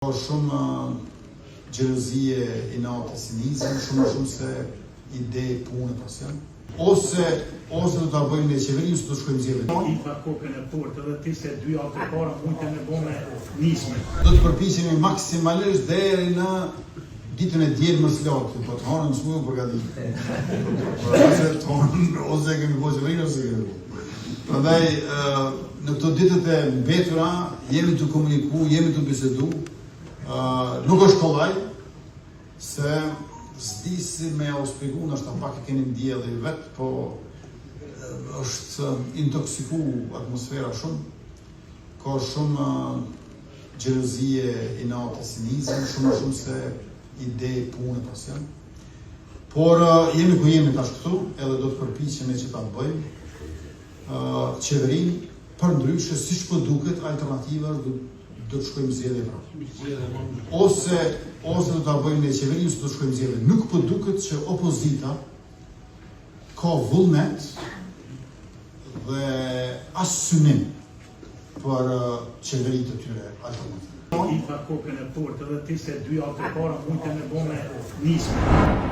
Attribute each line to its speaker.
Speaker 1: Ka shumë gjelozie inate, sinizëm, shumë se ide, punë, pasion. Ose do ta bëjmë në qeveri, ose do shkojmë zgjedhje.
Speaker 2: I tha kokën e fortë edhe ti se 2 javë para mund të më bëme nisme.
Speaker 1: Do të përpiqemi maksimalisht deri në ditën e dielmës latë, po të hanën smujë përgatitur. Ose kemi bëjë qeveri ose kemi bëjë. Prandaj në këto ditët e mbetura jemi të komuniku, jemi të bisedu. Nuk është kollaj, se s'di si me u shpjegu, nështë pak e keni ndjellë vetë, po është intoksiku atmosfera shumë, ka shumë gjelozie inate, sinizëm, shumë se ide, punë, pasion. Por jemi ku jemi tash këtu, edhe do të përpiqemi që ta bëjmë qeverinë për ndryshe, siç po duket, alternativa do të shkojmë zgjedhje prapë. Ose do ta bëjmë në qeveri, ose do të shkojmë zgjedhje. Nuk po duket që opozita ka vullnet dhe as synim për qeveritë të tyre alternative.
Speaker 2: I tha kokën e fortë edhe ti se 2 javë para mund të më bëme nisme.